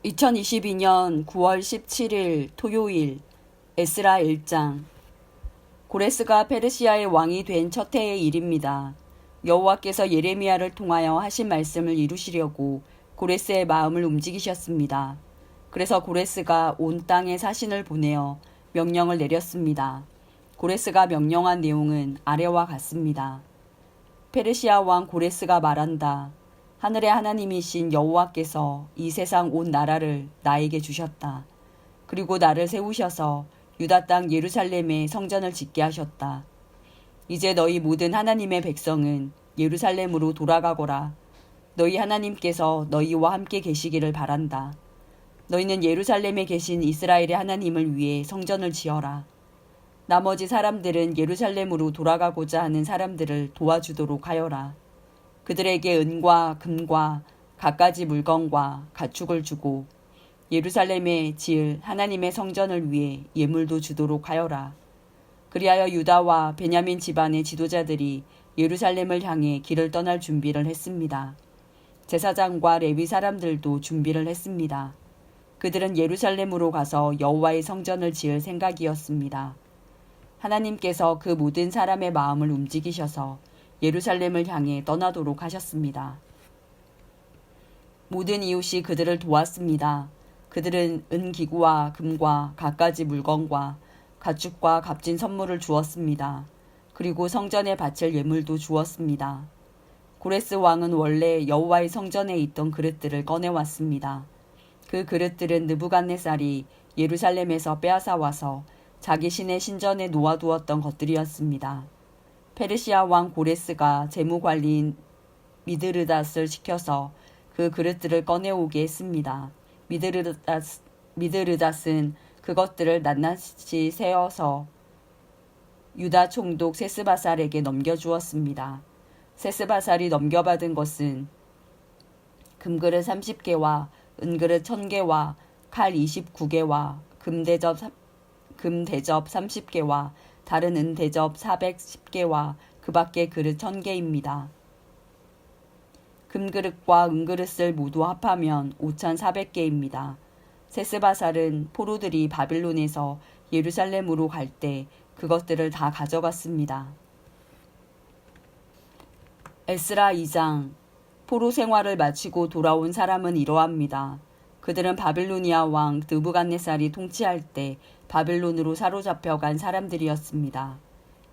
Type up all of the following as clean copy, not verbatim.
2022년 9월 17일 토요일 에스라 1장. 고레스가 페르시아의 왕이 된 첫 해의 일입니다. 여호와께서 예레미야를 통하여 하신 말씀을 이루시려고 고레스의 마음을 움직이셨습니다. 그래서 고레스가 온 땅에 사신을 보내어 명령을 내렸습니다. 고레스가 명령한 내용은 아래와 같습니다. 페르시아 왕 고레스가 말한다. 하늘의 하나님이신 여호와께서 이 세상 온 나라를 나에게 주셨다. 그리고 나를 세우셔서 유다 땅 예루살렘에 성전을 짓게 하셨다. 이제 너희 모든 하나님의 백성은 예루살렘으로 돌아가거라. 너희 하나님께서 너희와 함께 계시기를 바란다. 너희는 예루살렘에 계신 이스라엘의 하나님을 위해 성전을 지어라. 나머지 사람들은 예루살렘으로 돌아가고자 하는 사람들을 도와주도록 하여라. 그들에게 은과 금과 갖가지 물건과 가축을 주고 예루살렘에 지을 하나님의 성전을 위해 예물도 주도록 하여라. 그리하여 유다와 베냐민 집안의 지도자들이 예루살렘을 향해 길을 떠날 준비를 했습니다. 제사장과 레위 사람들도 준비를 했습니다. 그들은 예루살렘으로 가서 여호와의 성전을 지을 생각이었습니다. 하나님께서 그 모든 사람의 마음을 움직이셔서 예루살렘을 향해 떠나도록 하셨습니다. 모든 이웃이 그들을 도왔습니다. 그들은 은기구와 금과 갖가지 물건과 가축과 값진 선물을 주었습니다. 그리고 성전에 바칠 예물도 주었습니다. 고레스 왕은 원래 여호와의 성전에 있던 그릇들을 꺼내왔습니다. 그 그릇들은 느부갓네살이 예루살렘에서 빼앗아 와서 자기 신의 신전에 놓아두었던 것들이었습니다. 페르시아 왕 고레스가 재무관리인 미드르닷을 시켜서 그 그릇들을 꺼내오게 했습니다. 미드르닷은 그것들을 낱낱이 세어서 유다 총독 세스바살에게 넘겨주었습니다. 세스바살이 넘겨받은 것은 금그릇 30개와 은그릇 1000개와 칼 29개와 금대접 30개와 다른 은대접 410개와 그 밖의 그릇 1000개입니다. 금그릇과 은그릇을 모두 합하면 5400개입니다. 세스바살은 포로들이 바빌론에서 예루살렘으로 갈 때 그것들을 다 가져갔습니다. 에스라 2장. 포로 생활을 마치고 돌아온 사람은 이러합니다. 그들은 바빌로니아 왕 느부갓네살이 통치할 때 바빌론으로 사로잡혀간 사람들이었습니다.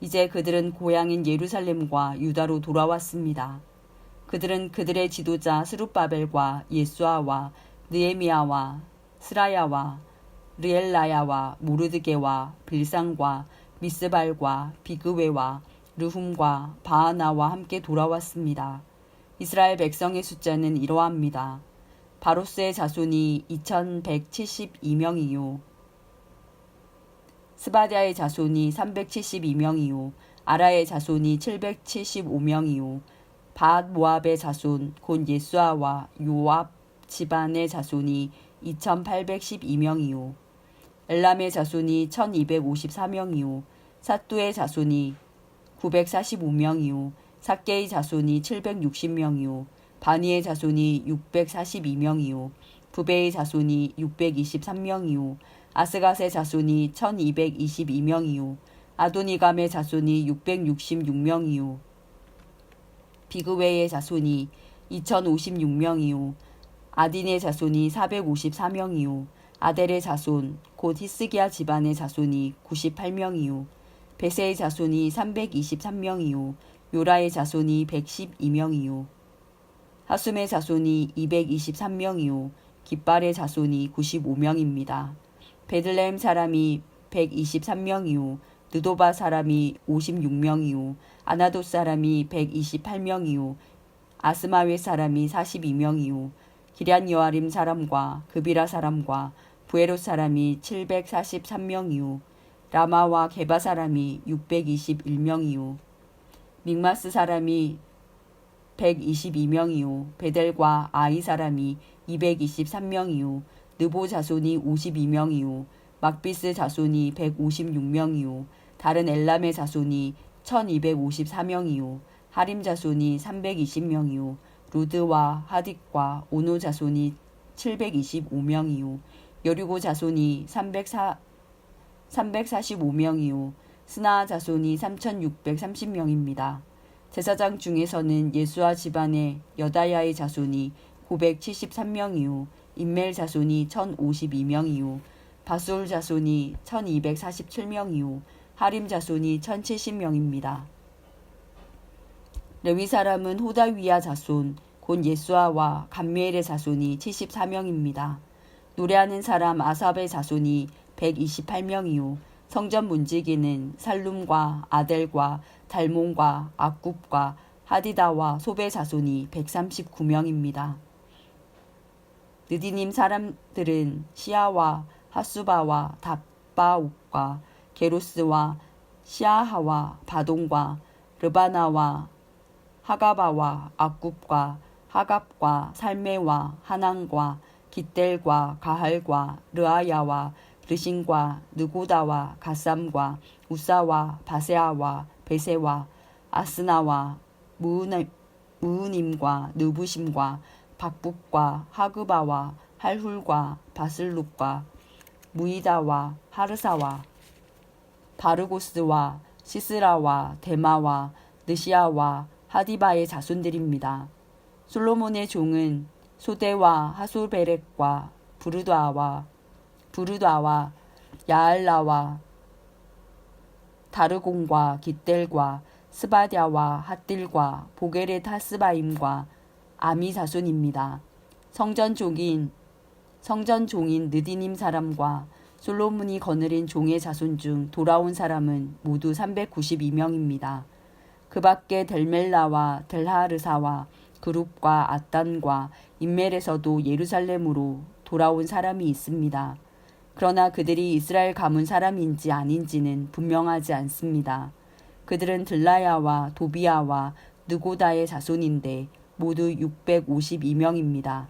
이제 그들은 고향인 예루살렘과 유다로 돌아왔습니다. 그들은 그들의 지도자 스룹바벨과 예수아와 느헤미야와 스라야와 르엘라야와 모르드게와 빌상과 미스발과 비그웨와 르훔과 바하나와 함께 돌아왔습니다. 이스라엘 백성의 숫자는 이러합니다. 바로스의 자손이 2172명이요. 스바디아의 자손이 372명이요. 아라의 자손이 775명이요. 바앗 모압의 자손 곧 예수아와 요압 집안의 자손이 2812명이요. 엘람의 자손이 1254명이요. 사뚜의 자손이 945명이요. 삭개의 자손이 760명이요. 바니의 자손이 642명이요. 부베의 자손이 623명이요. 아스갓의 자손이 1222명이요. 아도니감의 자손이 666명이요. 비그웨의 자손이 2056명이요. 아딘의 자손이 454명이요. 아델의 자손 곧 히스기야 집안의 자손이 98명이요. 베세의 자손이 323명이요. 요라의 자손이 112명이요. 하숨의 자손이 223명이요. 깃발의 자손이 95명입니다. 베들레헴 사람이 123명이요. 느도바 사람이 56명이요. 아나돗 사람이 128명이요. 아스마웨 사람이 42명이요. 기럇 여아림 사람과 그비라 사람과 부에롯 사람이 743명이요. 라마와 게바 사람이 621명이요. 믹마스 사람이 122명이요. 베델과 아이 사람이 223명이요. 느보 자손이 52명이요. 막비스 자손이 156명이요. 다른 엘람의 자손이 1254명이요. 하림 자손이 320명이요. 루드와 하딕과 오노 자손이 725명이요 여리고 자손이 345명이요 스나 자손이 3630명입니다. 제사장 중에서는 예수아 집안의 여다야의 자손이 973명이요 임멜 자손이 1052명이요 바술 자손이 1247명이요 하림 자손이 1070명입니다. 레위 사람은 호다위야 자손 곧 예수아와 감미엘의 자손이 74명입니다. 노래하는 사람 아삽의 자손이 128명이요 성전 문지기는 살룸과 아델과 달몬과 악굽과 하디다와 소베 자손이 139명입니다. 느디님 사람들은 시아와 하수바와 답바옥과 게로스와 시아하와 바동과 르바나와 하가바와 악굽과 하갑과 살메와 하난과 깃델과 가할과 르아야와 르신과 느고다와 가삼과 우사와 바세아와 베세와 아스나와 무우님과 느부심과 박북과 하그바와 할훌과 바슬룩과 무이다와 하르사와 바르고스와 시스라와 데마와 느시아와 하디바의 자손들입니다. 솔로몬의 종은 소데와 하솔베렉과 부르다와 야알라와 다르공과 깃델과 스바디아와 핫딜과 보게렛 하스바임과 아미 자손입니다. 성전 종인 느디님 사람과 솔로몬이 거느린 종의 자손 중 돌아온 사람은 모두 392명입니다. 그 밖에 델멜라와 델하르사와 그룹과 아단과 인멜에서도 예루살렘으로 돌아온 사람이 있습니다. 그러나 그들이 이스라엘 가문 사람인지 아닌지는 분명하지 않습니다. 그들은 들라야와 도비야와 느고다의 자손인데 모두 652명입니다.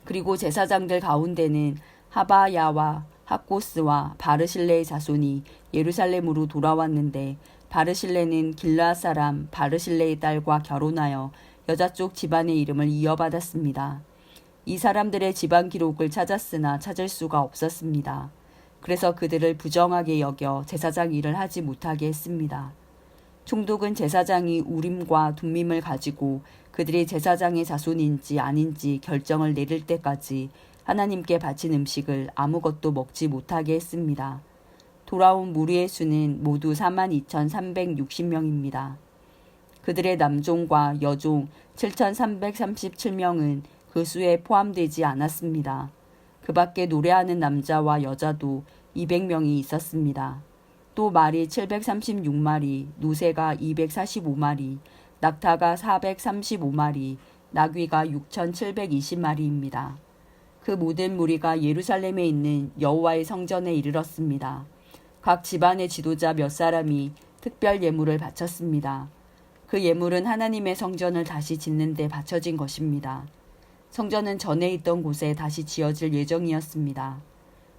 그리고 제사장들 가운데는 하바야와 학고스와 바르실레의 자손이 예루살렘으로 돌아왔는데 바르실레는 길르앗 사람 바르실레의 딸과 결혼하여 여자 쪽 집안의 이름을 이어받았습니다. 이 사람들의 집안 기록을 찾았으나 찾을 수가 없었습니다. 그래서 그들을 부정하게 여겨 제사장 일을 하지 못하게 했습니다. 총독은 제사장이 우림과 둠밈을 가지고 그들이 제사장의 자손인지 아닌지 결정을 내릴 때까지 하나님께 바친 음식을 아무것도 먹지 못하게 했습니다. 돌아온 무리의 수는 모두 42,360명입니다. 그들의 남종과 여종 7,337명은 그 수에 포함되지 않았습니다. 그 밖에 노래하는 남자와 여자도 200명이 있었습니다. 또 말이 736마리, 노새가 245마리, 낙타가 435마리, 나귀가 6,720마리입니다. 그 모든 무리가 예루살렘에 있는 여호와의 성전에 이르렀습니다. 각 집안의 지도자 몇 사람이 특별 예물을 바쳤습니다. 그 예물은 하나님의 성전을 다시 짓는 데 바쳐진 것입니다. 성전은 전에 있던 곳에 다시 지어질 예정이었습니다.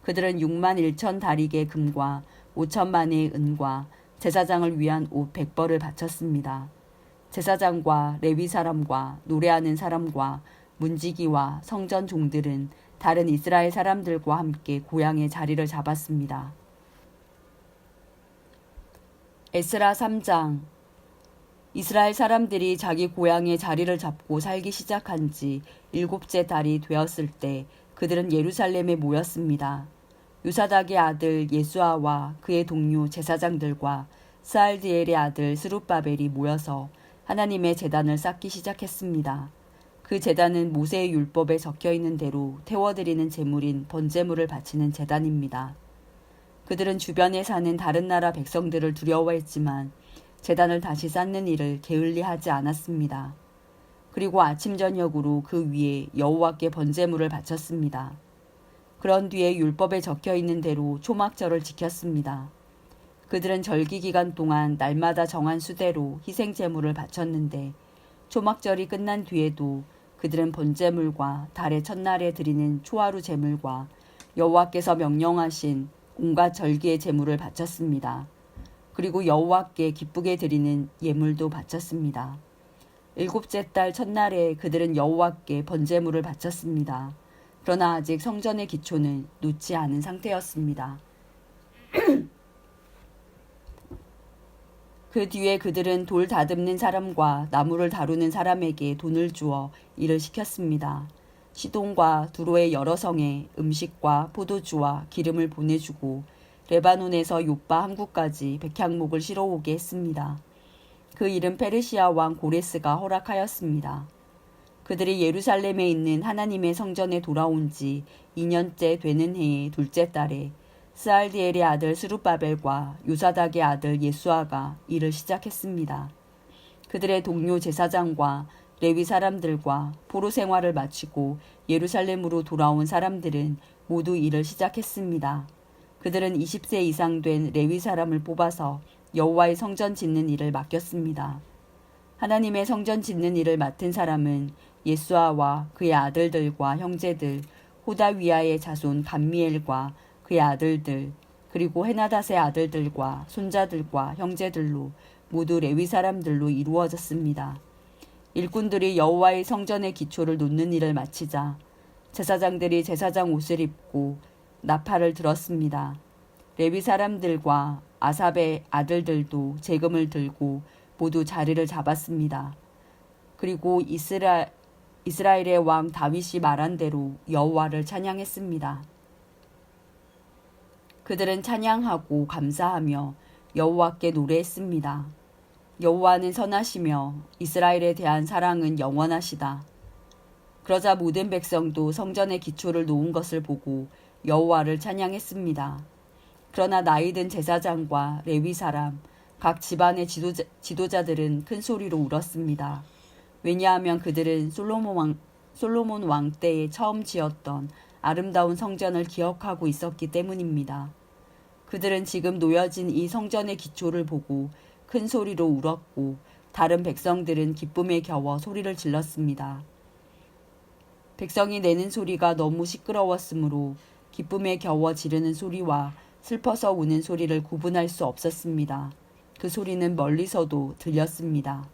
그들은 6만 1천 다리개 금과 5천만의 은과 제사장을 위한 옷 100벌을 바쳤습니다. 제사장과 레위 사람과 노래하는 사람과 문지기와 성전 종들은 다른 이스라엘 사람들과 함께 고향의 자리를 잡았습니다. 에스라 3장. 이스라엘 사람들이 자기 고향의 자리를 잡고 살기 시작한 지 7째 달이 되었을 때 그들은 예루살렘에 모였습니다. 요사닥의 아들 예수아와 그의 동료 제사장들과 스알디엘의 아들 스룹바벨이 모여서 하나님의 제단을 쌓기 시작했습니다. 그 제단은 모세의 율법에 적혀있는 대로 태워드리는 제물인 번제물을 바치는 제단입니다. 그들은 주변에 사는 다른 나라 백성들을 두려워했지만 제단을 다시 쌓는 일을 게을리하지 않았습니다. 그리고 아침 저녁으로 그 위에 여호와께 번제물을 바쳤습니다. 그런 뒤에 율법에 적혀있는 대로 초막절을 지켰습니다. 그들은 절기 기간 동안 날마다 정한 수대로 희생제물을 바쳤는데 초막절이 끝난 뒤에도 그들은 번제물과 달의 첫날에 드리는 초하루 제물과 여호와께서 명령하신 온갖 절기의 제물을 바쳤습니다. 그리고 여호와께 기쁘게 드리는 예물도 바쳤습니다. 일곱째 달 첫날에 그들은 여호와께 번제물을 바쳤습니다. 그러나 아직 성전의 기초는 놓지 않은 상태였습니다. 그 뒤에 그들은 돌 다듬는 사람과 나무를 다루는 사람에게 돈을 주어 일을 시켰습니다. 시돈과 두로의 여러 성에 음식과 포도주와 기름을 보내주고 레바논에서 요빠 항구까지 백향목을 실어오게 했습니다. 그 일은 페르시아 왕 고레스가 허락하였습니다. 그들이 예루살렘에 있는 하나님의 성전에 돌아온 지 2년째 되는 해의 둘째 달에 스알디엘의 아들 스룹바벨과 요사닥의 아들 예수아가 일을 시작했습니다. 그들의 동료 제사장과 레위 사람들과 포로 생활을 마치고 예루살렘으로 돌아온 사람들은 모두 일을 시작했습니다. 그들은 20세 이상 된 레위 사람을 뽑아서 여호와의 성전 짓는 일을 맡겼습니다. 하나님의 성전 짓는 일을 맡은 사람은 예수아와 그의 아들들과 형제들, 호다위아의 자손 감미엘과 그의 아들들, 그리고 헤나닷의 아들들과 손자들과 형제들로 모두 레위 사람들로 이루어졌습니다. 일꾼들이 여호와의 성전의 기초를 놓는 일을 마치자 제사장들이 제사장 옷을 입고 나팔을 들었습니다. 레위 사람들과 아삽의 아들들도 재금을 들고 모두 자리를 잡았습니다. 그리고 이스라엘의 왕 다윗이 말한 대로 여호와를 찬양했습니다. 그들은 찬양하고 감사하며 여호와께 노래했습니다. 여호와는 선하시며 이스라엘에 대한 사랑은 영원하시다. 그러자 모든 백성도 성전의 기초를 놓은 것을 보고 여호와를 찬양했습니다. 그러나 나이든 제사장과 레위 사람, 각 집안의 지도자들은 큰 소리로 울었습니다. 왜냐하면 그들은 솔로몬 왕 때에 처음 지었던 아름다운 성전을 기억하고 있었기 때문입니다. 그들은 지금 놓여진 이 성전의 기초를 보고 큰 소리로 울었고 다른 백성들은 기쁨에 겨워 소리를 질렀습니다. 백성이 내는 소리가 너무 시끄러웠으므로 기쁨에 겨워 지르는 소리와 슬퍼서 우는 소리를 구분할 수 없었습니다. 그 소리는 멀리서도 들렸습니다.